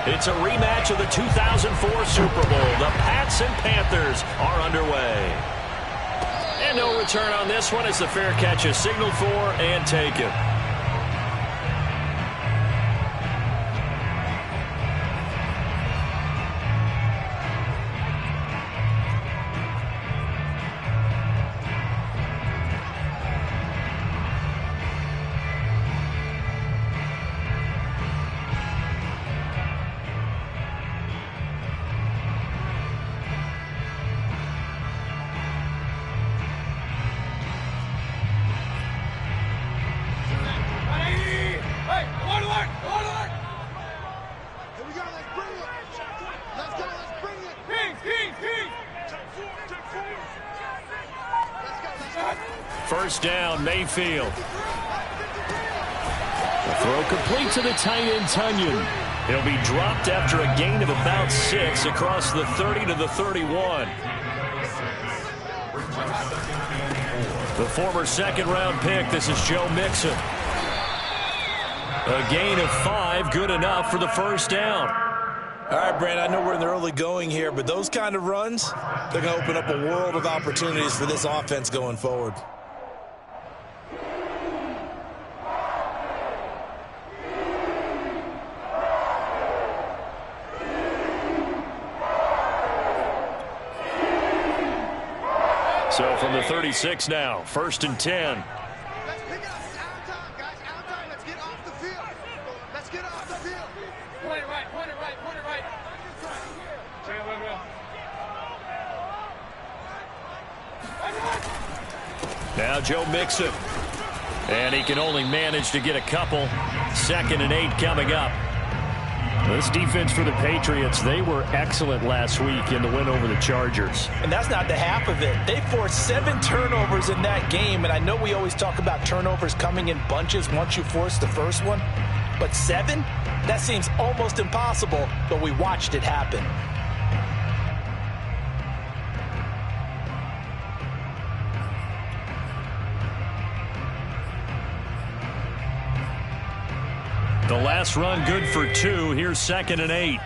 It's a rematch of the 2004 Super Bowl. The Pats and Panthers are underway. And no return on this one as the fair catch is signaled for and taken. First down, Mayfield. The throw complete to the tight end, Tunyon. He'll be dropped after a gain of about 6 across the 30 to the 31. The former second-round pick, this is Joe Mixon. A gain of 5, good enough for the first down. All right, Brandon, I know we're in the early going here, but those kind of runs, they're going to open up a world of opportunities for this offense going forward. So from the 36 now, 1st and 10. Let's pick up. It's out of time, guys. Out of time. Let's get off the field. Let's get off the field. Point it right. Point it right. Point it right. Now Joe Mixon. And he can only manage to get a couple. 2nd and 8 coming up. This defense for the Patriots, they were excellent last week in the win over the Chargers. And that's not the half of it. They forced 7 turnovers in that game, and I know we always talk about turnovers coming in bunches once you force the first one, but 7? That seems almost impossible, but we watched it happen. The last run good for 2. Here's 2nd and 8.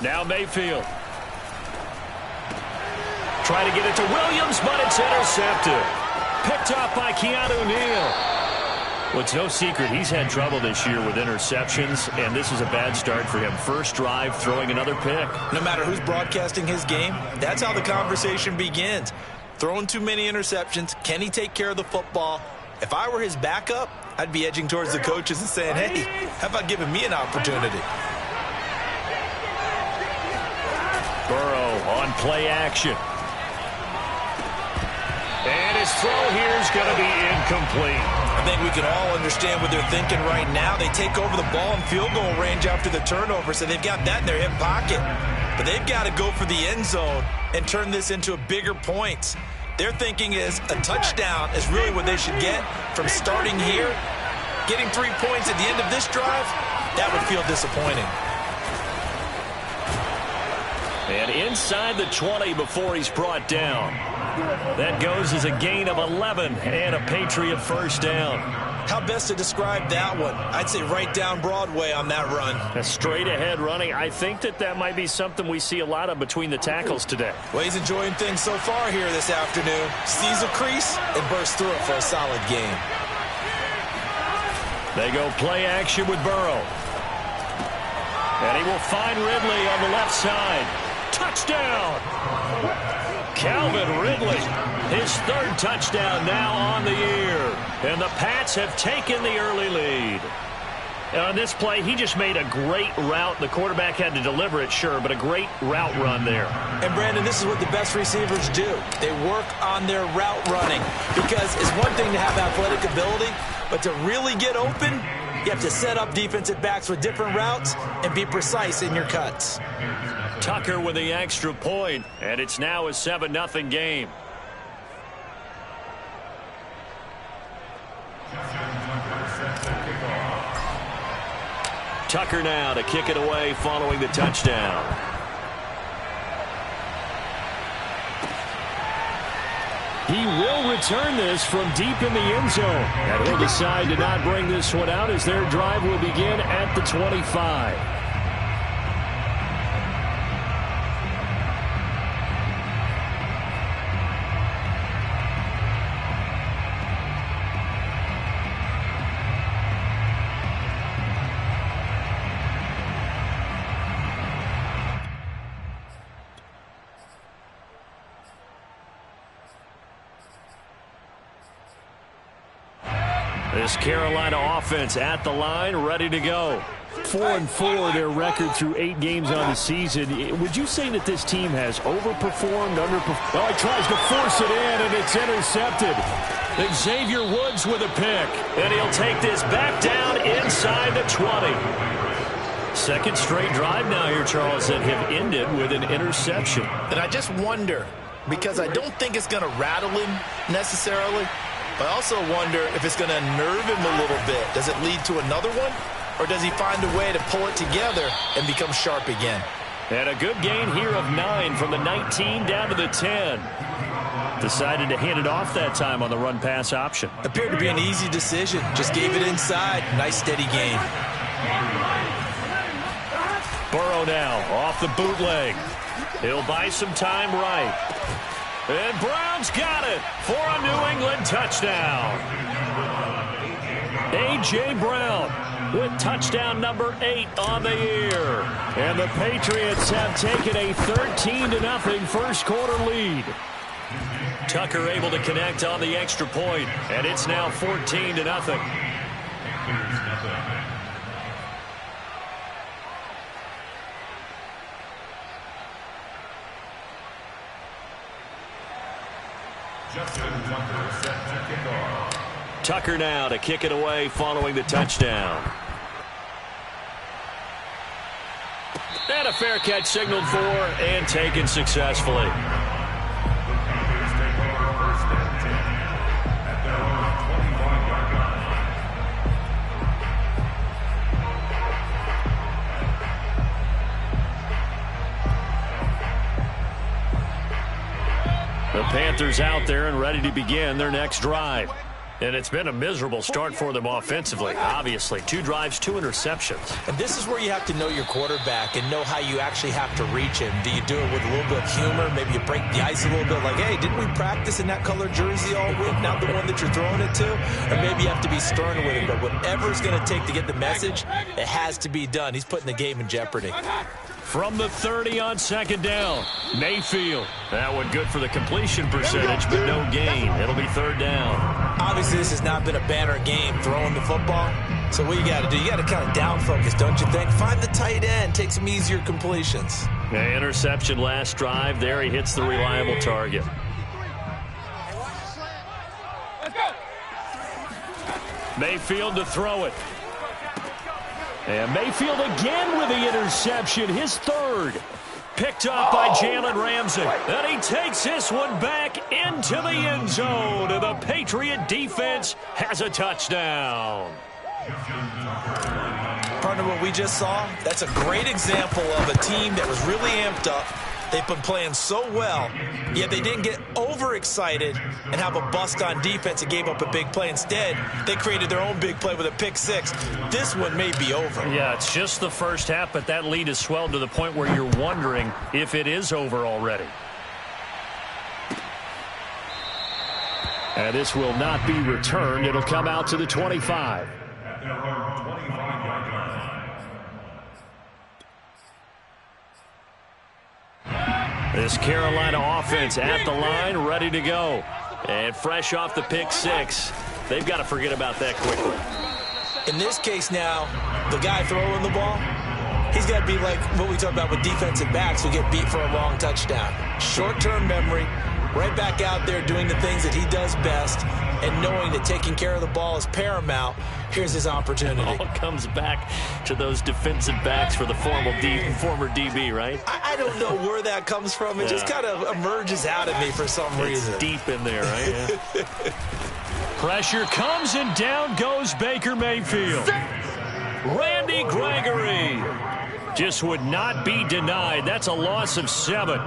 Now Mayfield. Try to get it to Williams, but it's intercepted. Picked off by Keanu Neal. Well, it's no secret he's had trouble this year with interceptions, and this is a bad start for him. First drive, throwing another pick. No matter who's broadcasting his game, that's how the conversation begins. Throwing too many interceptions. Can he take care of the football? If I were his backup, I'd be edging towards the coaches and saying, hey, how about giving me an opportunity? Burrow on play action. And his throw here is going to be incomplete. I think we can all understand what they're thinking right now. They take over the ball in field goal range after the turnover, so they've got that in their hip pocket. But they've got to go for the end zone and turn this into a bigger point. Their thinking is a touchdown is really what they should get from starting here. Getting 3 points at the end of this drive, that would feel disappointing. And inside the 20 before he's brought down. That goes as a gain of 11 and a Patriot first down. How best to describe that one? I'd say right down Broadway on that run. A straight ahead running. I think that might be something we see a lot of between the tackles today. Well, he's enjoying things so far here this afternoon. Sees a crease and bursts through it for a solid game. They go play action with Burrow. And he will find Ridley on the left side. Touchdown! Calvin Ridley, his 3rd touchdown now on the year. And the Pats have taken the early lead. And on this play, he just made a great route. The quarterback had to deliver it, sure, but a great route run there. And, Brandon, this is what the best receivers do. They work on their route running. Because it's one thing to have athletic ability, but to really get open, you have to set up defensive backs with different routes and be precise in your cuts. Tucker with the extra point, and it's now a 7-0 game. Tucker now to kick it away following the touchdown. He will return this from deep in the end zone. And he'll decide to not bring this one out as their drive will begin at the 25. This Carolina offense at the line, ready to go. 4-4 their record through 8 games on the season. Would you say that this team has overperformed, underperformed? Well, he tries to force it in, and it's intercepted. Xavier Woods with a pick. And he'll take this back down inside the 20. Second straight drive now here, Charles, that have ended with an interception. And I just wonder, because I don't think it's going to rattle him necessarily, I also wonder if it's going to nerve him a little bit. Does it lead to another one? Or does he find a way to pull it together and become sharp again? And a good gain here of 9 from the 19 down to the 10. Decided to hand it off that time on the run-pass option. Appeared to be an easy decision. Just gave it inside. Nice steady gain. Burrow now off the bootleg. He'll buy some time right. And Brown's got it for a New England touchdown. A.J. Brown with touchdown number 8 on the year. And the Patriots have taken a 13-0 first quarter lead. Tucker able to connect on the extra point, and it's now 14-0. Tucker now to kick it away following the touchdown. And a fair catch signaled for and taken successfully. The Panthers out there and ready to begin their next drive. And it's been a miserable start for them offensively, obviously. 2 drives, 2 interceptions. And this is where you have to know your quarterback and know how you actually have to reach him. Do you do it with a little bit of humor? Maybe you break the ice a little bit like, hey, didn't we practice in that color jersey all week, not the one that you're throwing it to? Or maybe you have to be stern with him. But whatever it's going to take to get the message, it has to be done. He's putting the game in jeopardy. From the 30 on second down, Mayfield. That one good for the completion percentage, but no gain. It'll be third down. Obviously, this has not been a banner game throwing the football. So what you got to do, you got to kind of down focus, don't you think? Find the tight end, take some easier completions. Yeah, interception last drive. There he hits the reliable target. Mayfield to throw it. And Mayfield again with the interception, his third. Picked up by Jalen Ramsey. And he takes this one back into the end zone. And the Patriot defense has a touchdown. Partner, what we just saw, that's a great example of a team that was really amped up. They've been playing so well, yet they didn't get overexcited and have a bust on defense and gave up a big play. Instead, they created their own big play with a pick six. This one may be over. Yeah, it's just the first half, but that lead has swelled to the point where you're wondering if it is over already. And this will not be returned. It'll come out to the 25. This Carolina offense at the line, ready to go. And fresh off the pick six. They've got to forget about that quickly. In this case now, the guy throwing the ball, he's got to be like what we talk about with defensive backs who get beat for a long touchdown. Short-term memory, right back out there doing the things that he does best, and knowing that taking care of the ball is paramount. Here's his opportunity. It all comes back to those defensive backs for the former DB, right? I don't know where that comes from. It just kind of emerges out of me for some reason. It's deep in there, right? Yeah. Pressure comes, and down goes Baker Mayfield. Randy Gregory just would not be denied. That's a loss of 7.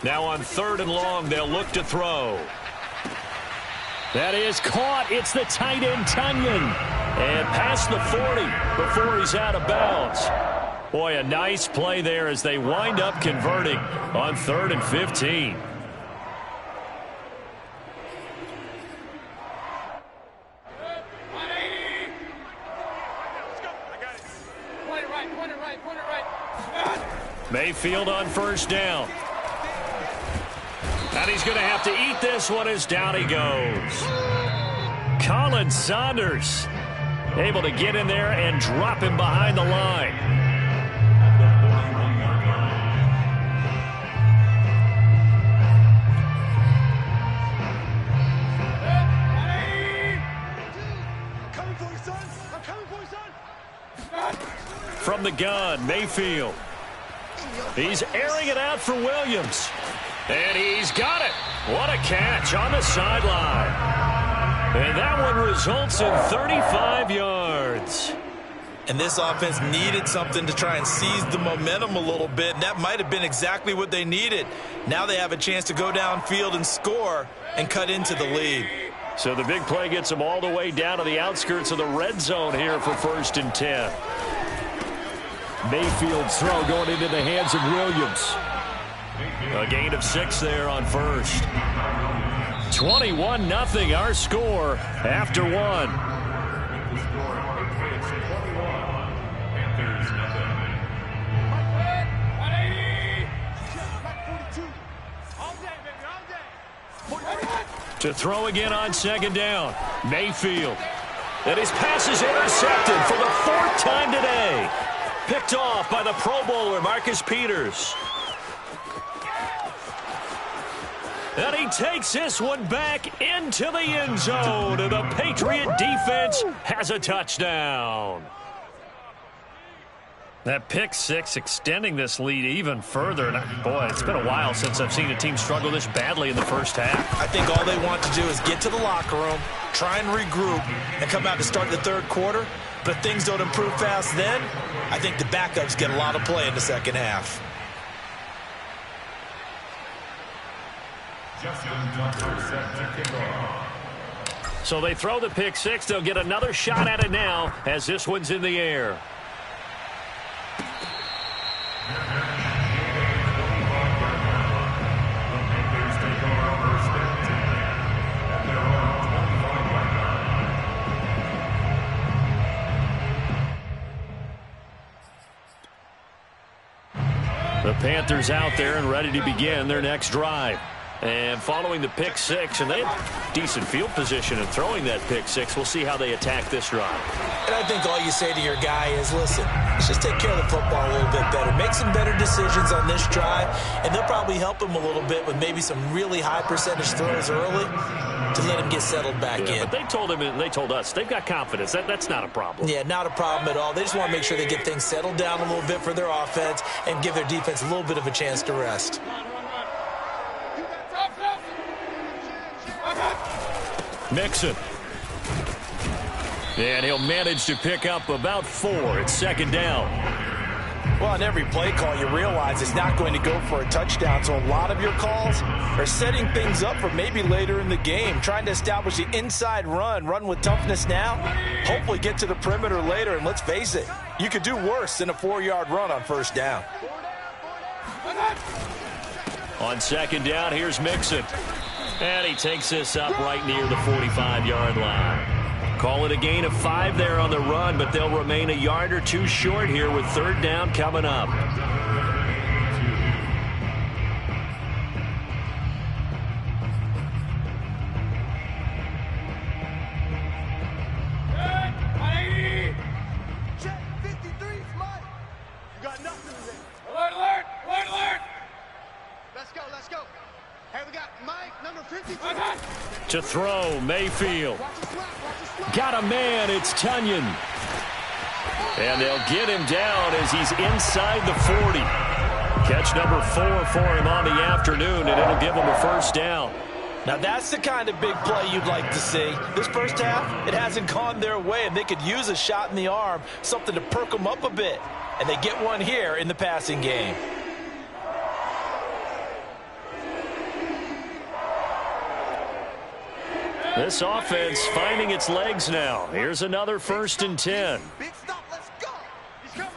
Now on 3rd and long, they'll look to throw. That is caught. It's the tight end, Tunyon. And past the 40 before he's out of bounds. Boy, a nice play there as they wind up converting on 3rd and 15. Mayfield on 1st down. And he's going to have to eat this one as down he goes. Colin Saunders able to get in there and drop him behind the line. Coming for you, son. I'm coming for you, son. From the gun, Mayfield. He's airing it out for Williams. And he's got it. What a catch on the sideline. And that one results in 35 yards. And this offense needed something to try and seize the momentum a little bit, and that might have been exactly what they needed. Now they have a chance to go downfield and score and cut into the lead. So the big play gets them all the way down to the outskirts of the red zone here for 1st and 10. Mayfield's throw going into the hands of Williams. A gain of 6 there on 1st. 21-0 our score after 1. To throw again on 2nd down. Mayfield. And his pass is intercepted for the 4th time today. Picked off by the Pro Bowler, Marcus Peters. And he takes this one back into the end zone. And the Patriot defense has a touchdown. That pick 6 extending this lead even further. And boy, it's been a while since I've seen a team struggle this badly in the first half. I think all they want to do is get to the locker room, try and regroup, and come out to start the 3rd quarter. But if things don't improve fast then, I think the backups get a lot of play in the 2nd half. So they throw the pick 6. They'll get another shot at it now as this one's in the air. The Panthers out there and ready to begin their next drive. And following the pick 6, and they have decent field position in throwing that pick 6. We'll see how they attack this drive. And I think all you say to your guy is, listen, let's just take care of the football a little bit better. Make some better decisions on this drive, and they'll probably help him a little bit with maybe some really high percentage throws early to let him get settled back in. But they told him, and they told us, they've got confidence. That's not a problem. Yeah, not a problem at all. They just want to make sure they get things settled down a little bit for their offense and give their defense a little bit of a chance to rest. Mixon. And he'll manage to pick up about 4. It's 2nd down. Well, on every play call, you realize it's not going to go for a touchdown. So a lot of your calls are setting things up for maybe later in the game, trying to establish the inside run with toughness now, hopefully get to the perimeter later. And let's face it, you could do worse than a 4-yard run on 1st down. On 2nd down, here's Mixon. And he takes this up right near the 45-yard line. Call it a gain of 5 there on the run, but they'll remain a yard or 2 short here with 3rd down coming up. Check 53, Mike. You got nothing there. Alert! Let's go. Hey, we got Mike, number 53. To throw, Mayfield. Got a man, it's Tunyon. And they'll get him down as he's inside the 40. Catch number 4 for him on the afternoon, and it'll give him a 1st down. Now that's the kind of big play you'd like to see. This first half, it hasn't gone their way, and they could use a shot in the arm, something to perk them up a bit. And they get one here in the passing game. This offense finding its legs now. Here's another 1st and 10. Big stop. Let's go. He's coming.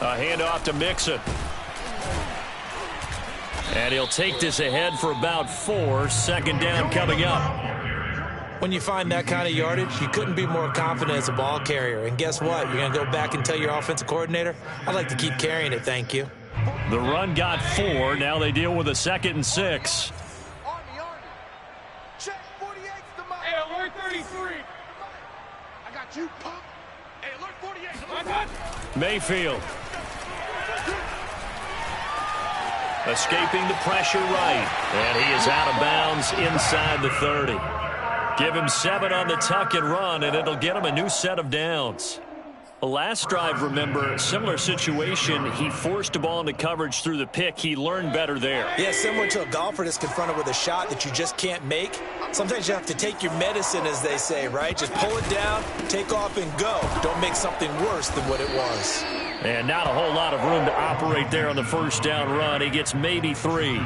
A handoff to Mixon. And he'll take this ahead for about 4. 2nd down coming up. When you find that kind of yardage, you couldn't be more confident as a ball carrier. And guess what? You're going to go back and tell your offensive coordinator, I'd like to keep carrying it, thank you. The run got 4. Now they deal with a 2nd and 6. Army. Check 48's the mic. Hey, alert 33. I got you, punk. Hey, alert 48. Mayfield. Escaping the pressure right. And he is out of bounds inside the 30. Give him 7 on the tuck and run, and it'll get him a new set of downs. The last drive, remember, similar situation. He forced a ball into coverage through the pick. He learned better there. Yeah, similar to a golfer that's confronted with a shot that you just can't make. Sometimes you have to take your medicine, as they say, right? Just pull it down, take off, and go. Don't make something worse than what it was. And not a whole lot of room to operate there on the 1st down run. He gets maybe 3.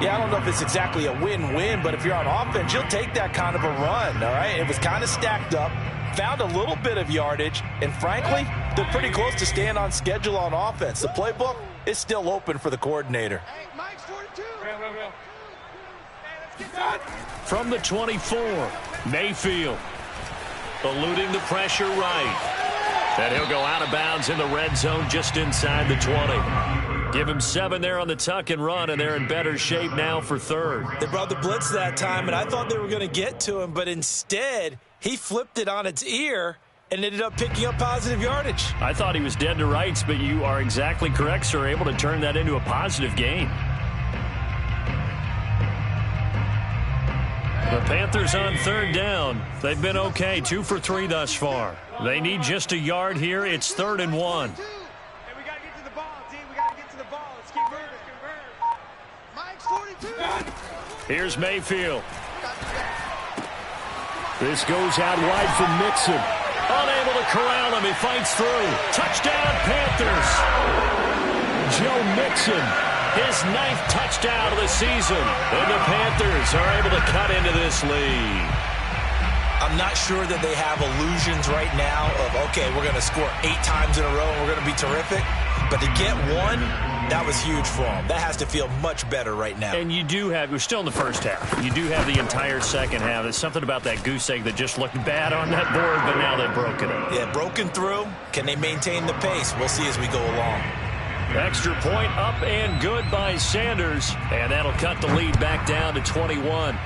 Yeah, I don't know if it's exactly a win-win, but if you're on offense, you'll take that kind of a run, all right? It was kind of stacked up, found a little bit of yardage, and frankly, they're pretty close to staying on schedule on offense. The playbook is still open for the coordinator. Hey, Mike's 42. Hey, let's get done. From the 24, Mayfield. Eluding the pressure right. And he'll go out of bounds in the red zone just inside the 20. Give him 7 there on the tuck and run, and they're in better shape now for 3rd. They brought the blitz that time, and I thought they were going to get to him, but instead, he flipped it on its ear and ended up picking up positive yardage. I thought he was dead to rights, but you are exactly correct, sir. Able to turn that into a positive gain. The Panthers on 3rd down. They've been okay, 2 for 3 thus far. They need just a yard here. It's 3rd and 1. Hey, we got to get to the ball, D. We got to get to the ball. Let's keep moving. Mike's 42. Here's Mayfield. This goes out wide for Mixon. Unable to corral him. He fights through. Touchdown, Panthers. Joe Mixon, his 9th touchdown of the season. And the Panthers are able to cut into this lead. I'm not sure that they have illusions right now of, okay, we're going to score 8 times in a row and we're going to be terrific. But to get 1, that was huge for them. That has to feel much better right now. And you do have, we're still in the first half. You do have the entire second half. There's something about that goose egg that just looked bad on that board, but now they've broken it. Yeah, broken through. Can they maintain the pace? We'll see as we go along. Extra point up and good by Sanders. And that'll cut the lead back down to 21.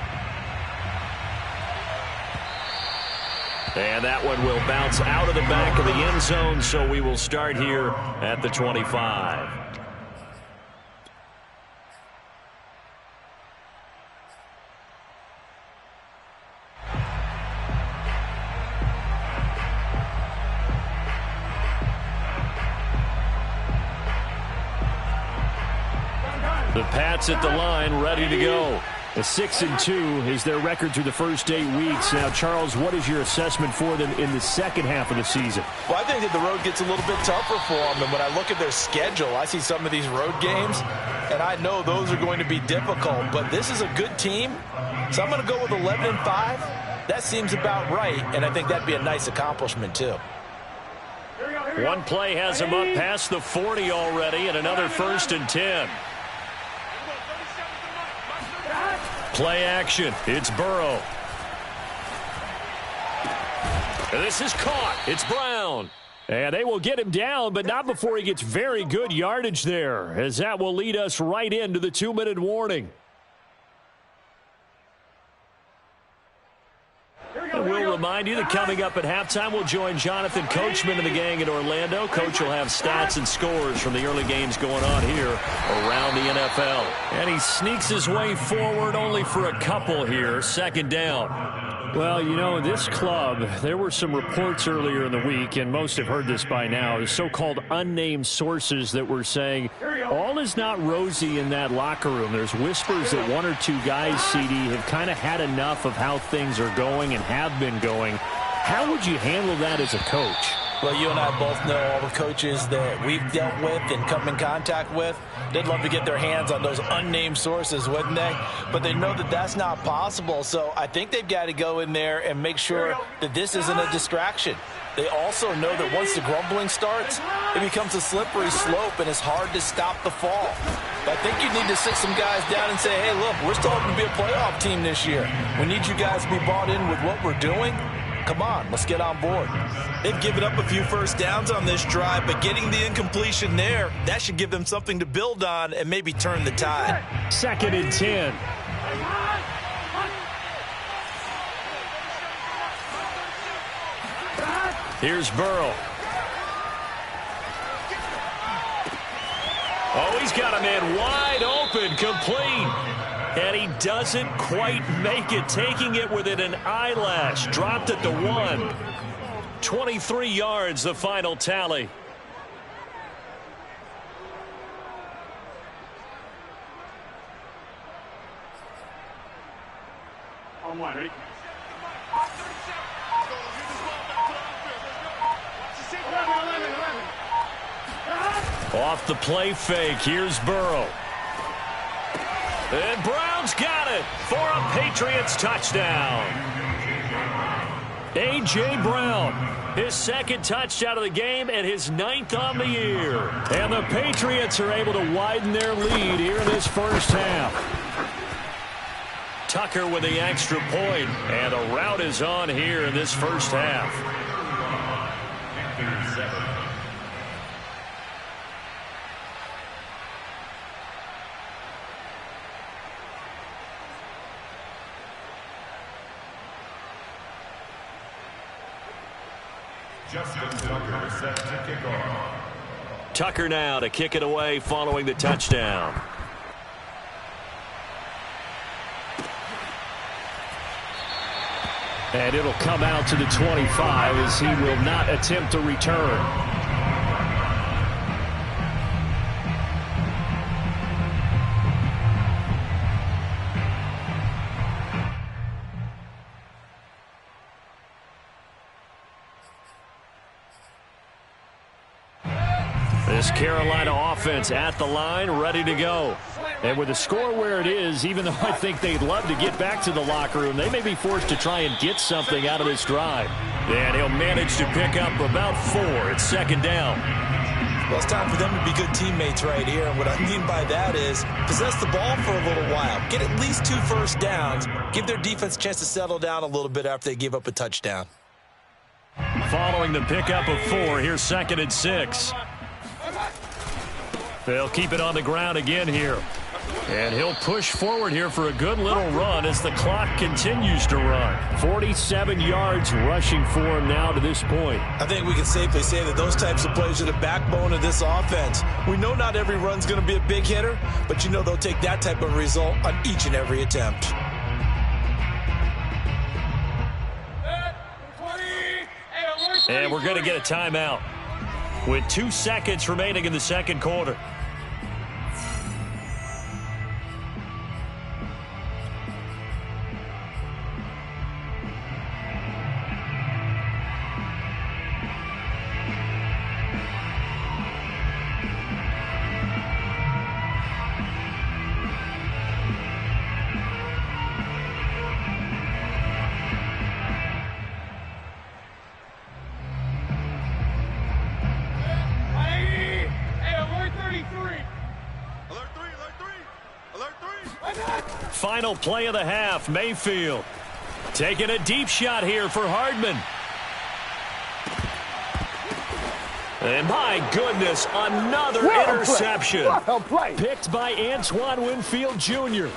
And that one will bounce out of the back of the end zone, so we will start here at the 25. The Pats at the line, ready to go. A 6-2 is their record through the first 8 weeks. Now, Charles, what is your assessment for them in the second half of the season? Well, I think that the road gets a little bit tougher for them. And when I look at their schedule, I see some of these road games, and I know those are going to be difficult. But this is a good team, so I'm going to go with 11-5. That seems about right, and I think that'd be a nice accomplishment, too. One play has him up past the 40 already, and another 1st and 10. Play action. It's Burrow. And this is caught. It's Brown. And they will get him down, but not before he gets very good yardage there, as that will lead us right into the 2-minute warning. And we'll remind you that coming up at halftime, we'll join Jonathan Coachman and the gang in Orlando. Coach will have stats and scores from the early games going on here around the NFL. And he sneaks his way forward only for a couple here. 2nd down. Well, you know, this club, there were some reports earlier in the week, and most have heard this by now, the so-called unnamed sources that were saying all is not rosy in that locker room. There's whispers that 1 or 2 guys, CD, have kind of had enough of how things are going and have been going. How would you handle that as a coach? Well, you and I both know all the coaches that we've dealt with and come in contact with. They'd love to get their hands on those unnamed sources, wouldn't they? But they know that that's not possible. So I think they've got to go in there and make sure that this isn't a distraction. They also know that once the grumbling starts, it becomes a slippery slope and it's hard to stop the fall. But I think you need to sit some guys down and say, hey, look, we're still hoping to be a playoff team this year. We need you guys to be bought in with what we're doing. Come on, let's get on board. They've given up a few first downs on this drive, but getting the incompletion there, that should give them something to build on and maybe turn the tide. 2nd and 10. Here's Burrow. Oh, he's got a man wide open, complete. And he doesn't quite make it, taking it within an eyelash. Dropped at the 1. 23 yards, the final tally. On one, ready? Off the play fake, here's Burrow. And Brown's got it for a Patriots touchdown. A.J. Brown, his 2nd touchdown of the game and his 9th on the year. And the Patriots are able to widen their lead here in this first half. Tucker with the extra point, and the route is on here in this first half. Justin Tucker set to kick off. Tucker now to kick it away following the touchdown. And it'll come out to the 25 as he will not attempt to return. This Carolina offense at the line, ready to go. And with the score where it is, even though I think they'd love to get back to the locker room, they may be forced to try and get something out of this drive. And he'll manage to pick up about 4. It's 2nd down. Well, it's time for them to be good teammates right here. And what I mean by that is possess the ball for a little while. Get at least 2 first downs. Give their defense a chance to settle down a little bit after they give up a touchdown. Following the pickup of 4, here's 2nd and 6. They'll keep it on the ground again here. And he'll push forward here for a good little run as the clock continues to run. 47 yards rushing for him now to this point. I think we can safely say that those types of plays are the backbone of this offense. We know not every run's going to be a big hitter, but you know they'll take that type of result on each and every attempt. And we're going to get a timeout with 2 seconds remaining in the second quarter. Final play of the half, Mayfield taking a deep shot here for Hardman. And my goodness, another interception. Picked by Antoine Winfield Jr.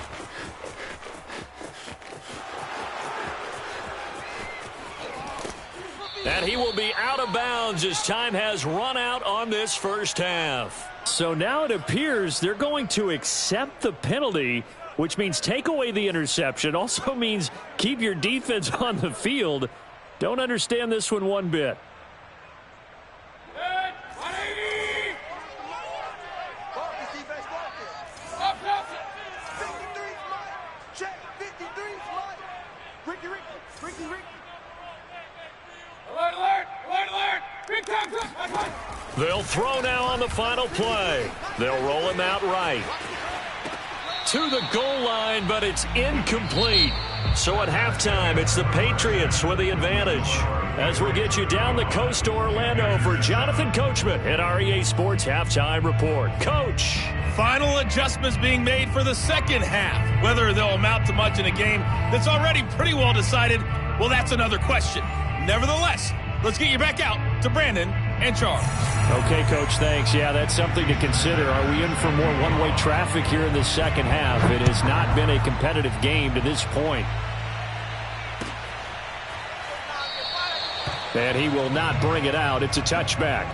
And he will be out of bounds as time has run out on this first half. So now it appears they're going to accept the penalty, which means take away the interception. Also means keep your defense on the field. Don't understand this one bit. They'll throw now on the final play. They'll roll him out right. To the goal line, but it's incomplete. So at halftime, it's the Patriots with the advantage. As we get you down the coast to Orlando for Jonathan Coachman at REA Sports Halftime Report. Coach. Final adjustments being made for the second half. Whether they'll amount to much in a game that's already pretty well decided, well, that's another question. Nevertheless, let's get you back out to Brandon and Charles. Okay, Coach, thanks. Yeah, that's something to consider. Are we in for more one-way traffic here in the second half? It has not been a competitive game to this point. And he will not bring it out. It's a touchback.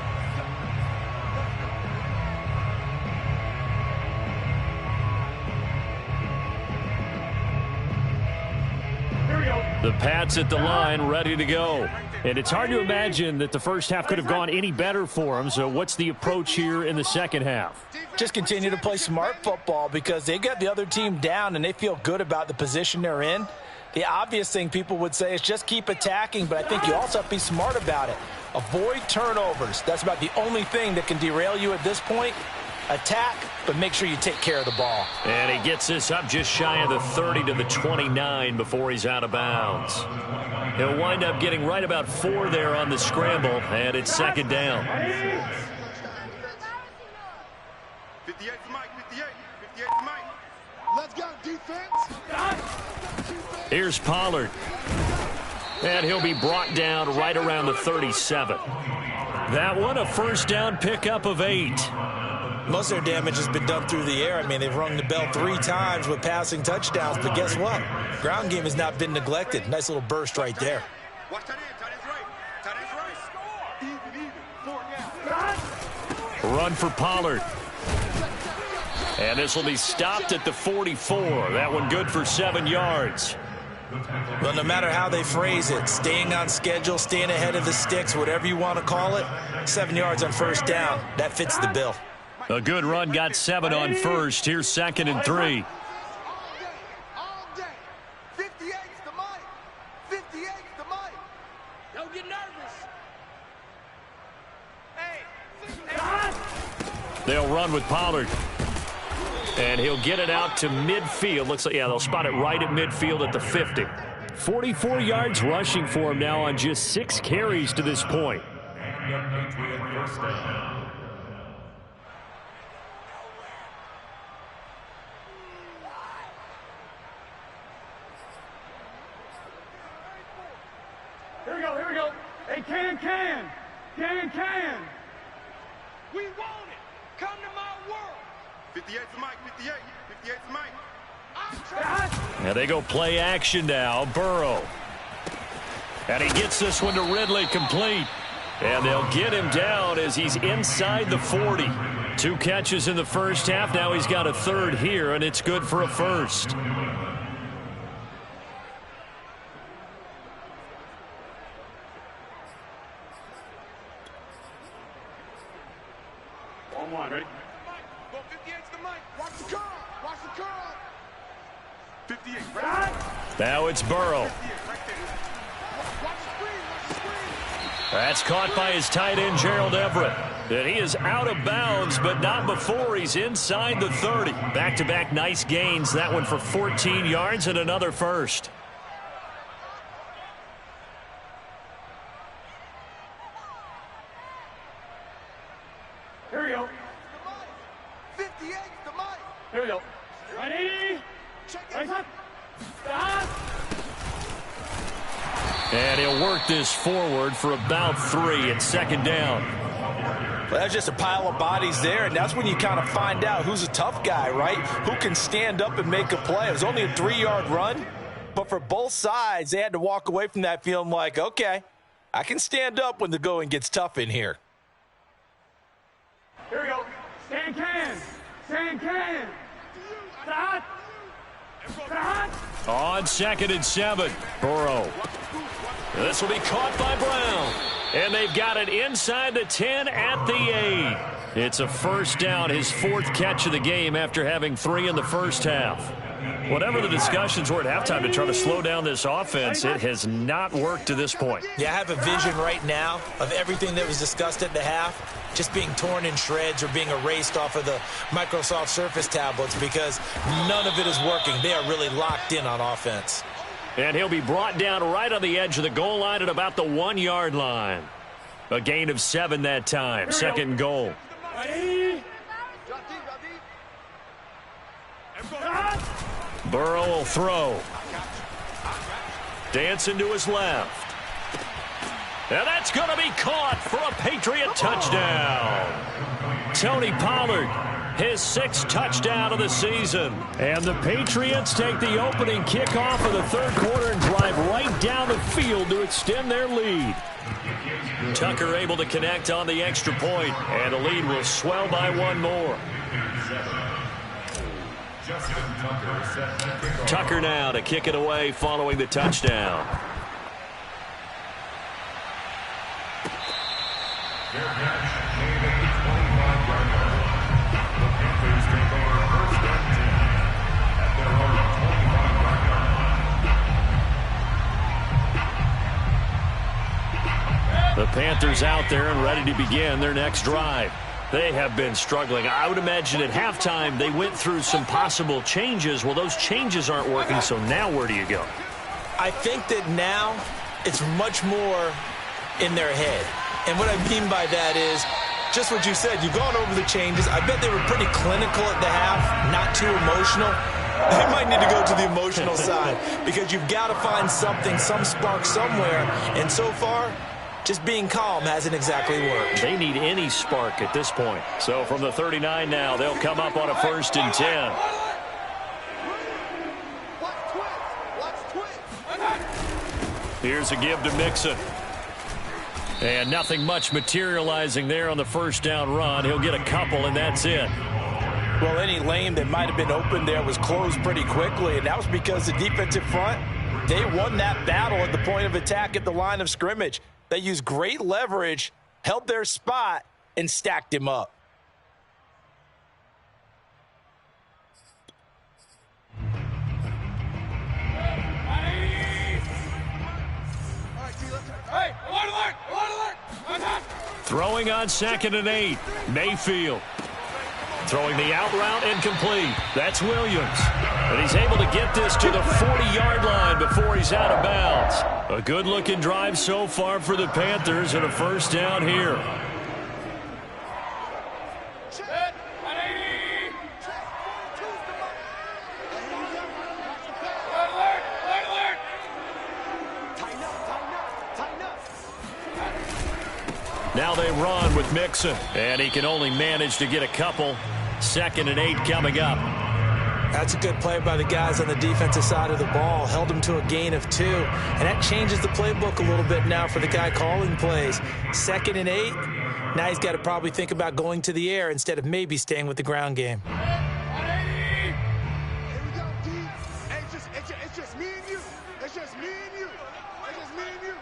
The Pats at the line, ready to go. And it's hard to imagine that the first half could have gone any better for them. So what's the approach here in the second half? Just continue to play smart football because they got the other team down and they feel good about the position they're in. The obvious thing people would say is just keep attacking, but I think you also have to be smart about it. Avoid turnovers. That's about the only thing that can derail you at this point. Attack, but make sure you take care of the ball. And he gets this up just shy of the 30 to the 29 before he's out of bounds. He'll wind up getting right about 4 there on the scramble, and it's second down. 58 to Mike, 58 to Mike. Let's go, defense. Here's Pollard. And he'll be brought down right around the 37. That one, a first down pickup of 8. Most of their damage has been done through the air. I mean, they've rung the bell 3 times with passing touchdowns, but guess what? Ground game has not been neglected. Nice little burst right there. Watch tight end, tight end's right. Even, 4 down. Run for Pollard. And this will be stopped at the 44. That one good for 7 yards. Well, no matter how they phrase it, staying on schedule, staying ahead of the sticks, whatever you want to call it, 7 yards on first down, that fits the bill. A good run got 7 on first. Here's second and 3. All day. 58's the Mike. 58's the Mike. Don't get nervous. Hey. They'll run with Pollard. And he'll get it out to midfield. Looks like, yeah, they'll spot it right at midfield at the 50. 44 yards rushing for him now on just 6 carries to this point. Here we go. Hey, can. We want it. Come to my world. 58's the Mike, 58's the Mike. Now they go play action now. Burrow. And he gets this one to Ridley complete. And they'll get him down as he's inside the 40. 2 catches in the first half. Now he's got a third here, and it's good for a first. On, ready? Go 58's the Mike. Watch the curl. Watch the curl. 58. Right. Now it's Burrow. Watch the screen. That's caught by his tight end, Gerald Everett. And he is out of bounds, but not before he's inside the 30. Back-to-back nice gains. That one for 14 yards and another first. Here we go. 58's the Mike. Here we go. Ready? Check it. Right up. Stop. And he'll work this forward for about 3 at second down. Well, that's just a pile of bodies there, and that's when you kind of find out who's a tough guy, right? Who can stand up and make a play. It was only a 3-yard run, but for both sides, they had to walk away from that feeling like, okay, I can stand up when the going gets tough in here. Here we go. Stand can. Stop. On 2nd and 7, Burrow. This will be caught by Brown. And they've got it inside the 10 at the 8. It's a first down, his 4th catch of the game after having 3 in the first half. Whatever the discussions were at halftime to try to slow down this offense, it has not worked to this point. Yeah, I have a vision right now of everything that was discussed at the half just being torn in shreds or being erased off of the Microsoft Surface tablets because none of it is working. They are really locked in on offense. And he'll be brought down right on the edge of the goal line at about the 1-yard line. A gain of 7 that time. Second and goal. Burrow will throw. Dancing to his left. And that's going to be caught for a Patriot touchdown. Tony Pollard, his 6th touchdown of the season. And the Patriots take the opening kickoff of the third quarter and drive right down the field to extend their lead. Tucker able to connect on the extra point, and the lead will swell by 1 more. Tucker now to kick it away following the touchdown. The Panthers out there and ready to begin their next drive. They have been struggling. I would imagine at halftime they went through some possible changes. Well, those changes aren't working, so now where do you go? I think that now it's much more in their head. And what I mean by that is just what you said. You've gone over the changes. I bet they were pretty clinical at the half, not too emotional. They might need to go to the emotional side because you've got to find something, some spark somewhere. And so far, just being calm hasn't exactly worked. They need any spark at this point. So from the 39 now, they'll come up on a 1st and 10. Here's a give to Mixon. And nothing much materializing there on the first down run. He'll get a couple, and that's it. Well, any lane that might have been open there was closed pretty quickly, and that was because the defensive front, they won that battle at the point of attack at the line of scrimmage. They used great leverage, held their spot, and stacked him up. Throwing on 2nd and 8. Mayfield. Throwing the out route incomplete. That's Williams. And he's able to get this to the 40-yard line before he's out of bounds. A good-looking drive so far for the Panthers and a first down here. Now they run with Mixon, and he can only manage to get a couple. 2nd and 8 coming up. That's a good play by the guys on the defensive side of the ball. Held him to a gain of 2, and that changes the playbook a little bit now for the guy calling plays. 2nd and 8, now he's got to probably think about going to the air instead of maybe staying with the ground game. Here we go, D. Hey, it's just me and you. It's just me and you. It's just me and you.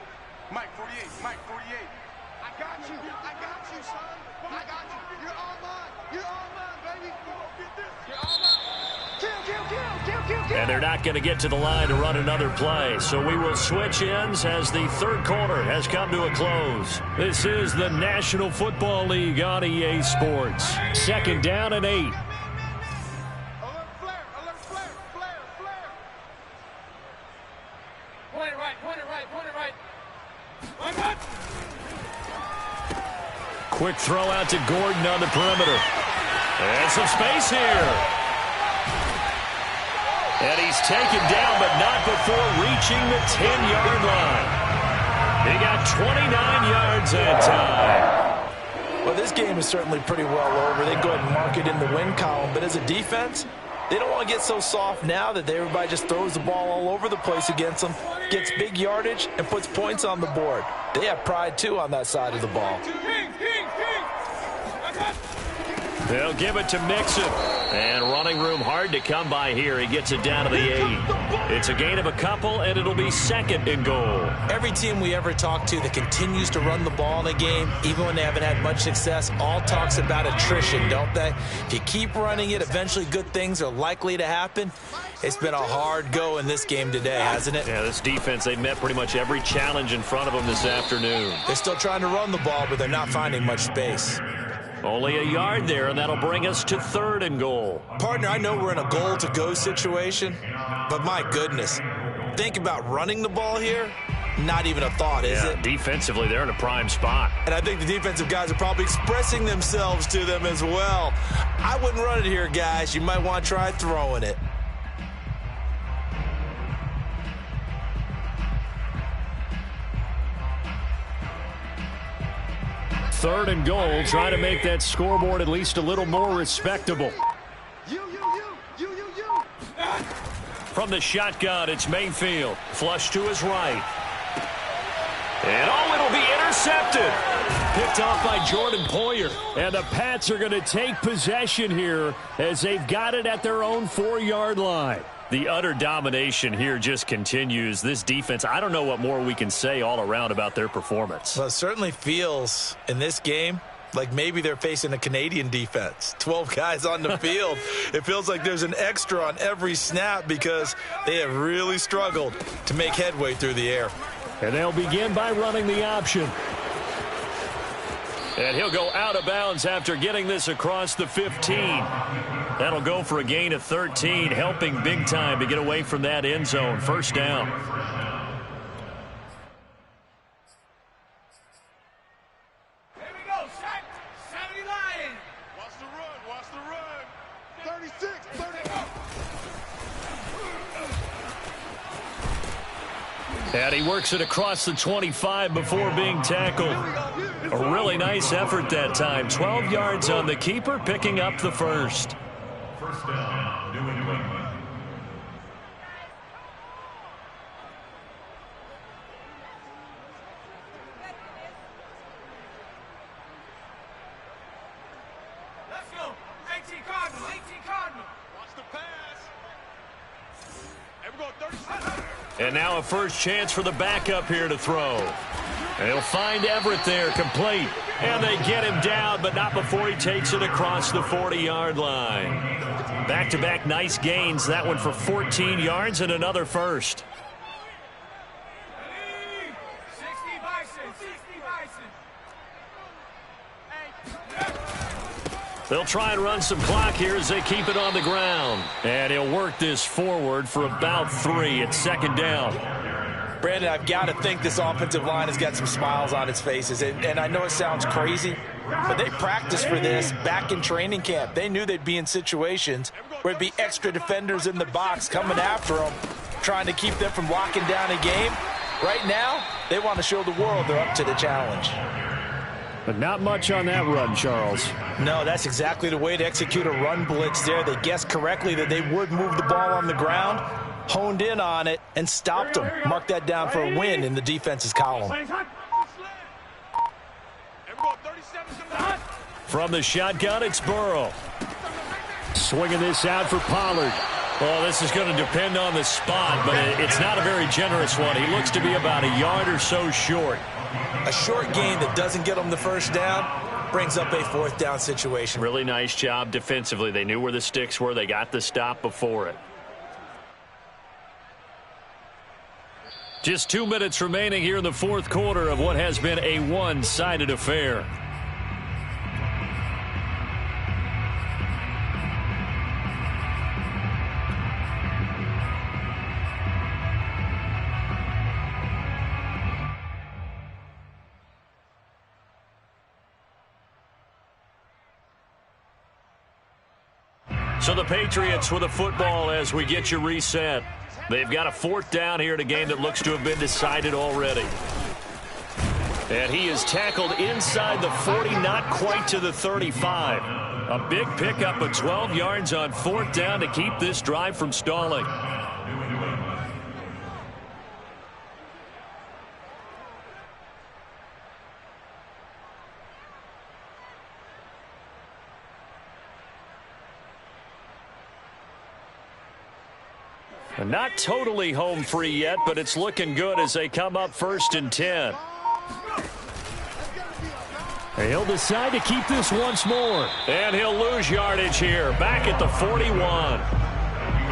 Mike 48, Mike 48. I got you, son. I got you. You're all mine. You're all mine, baby. You're all mine. Kill. And they're not going to get to the line to run another play. So we will switch ends as the third quarter has come to a close. This is the National Football League on EA Sports. 2nd down and 8. Alert flare. Point it right. Quick throw out to Gordon on the perimeter. And some space here. And he's taken down, but not before reaching the 10-yard line. He got 29 yards that time. Well, this game is certainly pretty well over. They go ahead and mark it in the win column. But as a defense, they don't want to get so soft now that everybody just throws the ball all over the place against them, gets big yardage, and puts points on the board. They have pride, too, on that side of the ball. They'll give it to Mixon. And running room hard to come by here. He gets it down to the 8. It's a gain of a couple, and it'll be 2nd and goal. Every team we ever talk to that continues to run the ball in a game, even when they haven't had much success, all talks about attrition, don't they? If you keep running it, eventually good things are likely to happen. It's been a hard go in this game today, hasn't it? Yeah, this defense, they've met pretty much every challenge in front of them this afternoon. They're still trying to run the ball, but they're not finding much space. Only a yard there, and that'll bring us to 3rd and goal. Partner, I know we're in a goal-to-go situation, but my goodness, think about running the ball here. Not even a thought, is it? Defensively, they're in a prime spot. And I think the defensive guys are probably expressing themselves to them as well. I wouldn't run it here, guys. You might want to try throwing it. Third and goal, trying to make that scoreboard at least a little more respectable. You. From the shotgun, it's Mayfield. Flush to his right. And it'll be intercepted. Picked off by Jordan Poyer. And the Pats are going to take possession here as they've got it at their own 4-yard line. The utter domination here just continues. This defense, I don't know what more we can say all around about their performance. Well, it certainly feels in this game like maybe they're facing a Canadian defense. 12 guys on the field. It feels like there's an extra on every snap because they have really struggled to make headway through the air. And they'll begin by running the option. And he'll go out of bounds after getting this across the 15. That'll go for a gain of 13, helping big time to get away from that end zone. First down. Here we go, set. 70 Lions. Watch the run. 36, 30. And he works it across the 25 before being tackled. A really nice effort that time. 12 yards on the keeper, picking up the first. First down, New England. Let's go. 18 Cardinals. Watch the pass. Here we go, 37. And now a first chance for the backup here to throw. And he'll find Everett there, complete. And they get him down, but not before he takes it across the 40-yard line. Back-to-back nice gains. That one for 14 yards and another first. 60 Bison. They'll try and run some clock here as they keep it on the ground. And he'll work this forward for about 3 at 2nd down. Brandon, I've got to think this offensive line has got some smiles on its faces. And I know it sounds crazy, but they practiced for this back in training camp. They knew they'd be in situations where it'd be extra defenders in the box coming after them, trying to keep them from locking down a game. Right now, they want to show the world they're up to the challenge. But not much on that run, Charles. No, that's exactly the way to execute a run blitz there. They guessed correctly that they would move the ball on the ground, honed in on it, and stopped them. Mark that down for a win in the defense's column. From the shotgun, it's Burrow. Swinging this out for Pollard. Well, this is going to depend on the spot, but it's not a very generous one. He looks to be about a yard or so short. A short gain that doesn't get them the first down brings up a 4th down situation. Really nice job defensively. They knew where the sticks were. They got the stop before it. Just 2 minutes remaining here in the 4th quarter of what has been a one-sided affair. So the Patriots with a football as we get you reset. They've got a 4th down here in a game that looks to have been decided already. And he is tackled inside the 40, not quite to the 35. A big pickup of 12 yards on 4th down to keep this drive from stalling. Not totally home free yet, but it's looking good as they come up 1st and 10. He'll decide to keep this once more. And he'll lose yardage here, back at the 41.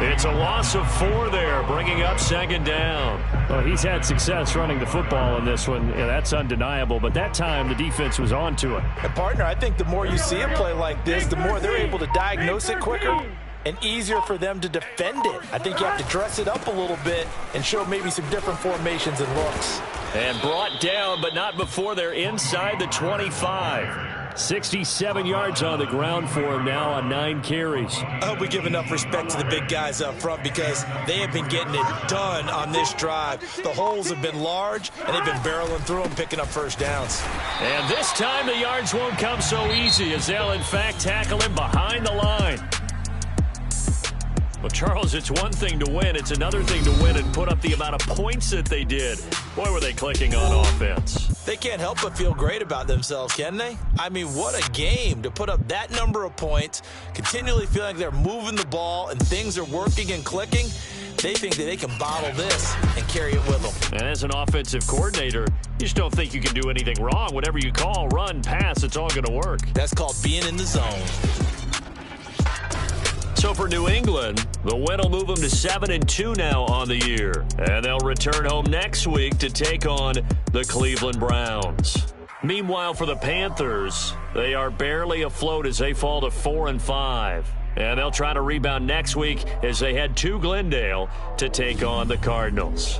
It's a loss of 4 there, bringing up 2nd down. Well, he's had success running the football in this one. Yeah, that's undeniable. But that time, the defense was on to it. And, partner, I think the more you see a play like this, the more they're able to diagnose it quicker and easier for them to defend it. I think you have to dress it up a little bit and show maybe some different formations and looks. And brought down, but not before they're inside the 25. 67 yards on the ground for him now on 9 carries. I hope we give enough respect to the big guys up front because they have been getting it done on this drive. The holes have been large, and they've been barreling through them, picking up first downs. And this time the yards won't come so easy as they'll, in fact, tackle him behind the line. Well, Charles, it's one thing to win. It's another thing to win and put up the amount of points that they did. Boy, were they clicking on offense. They can't help but feel great about themselves, can they? I mean, what a game to put up that number of points, continually feeling like they're moving the ball and things are working and clicking. They think that they can bottle this and carry it with them. And as an offensive coordinator, you just don't think you can do anything wrong. Whatever you call, run, pass, it's all going to work. That's called being in the zone. So for New England, the win will move them to 7-2 now on the year. And they'll return home next week to take on the Cleveland Browns. Meanwhile, for the Panthers, they are barely afloat as they fall to 4-5. And they'll try to rebound next week as they head to Glendale to take on the Cardinals.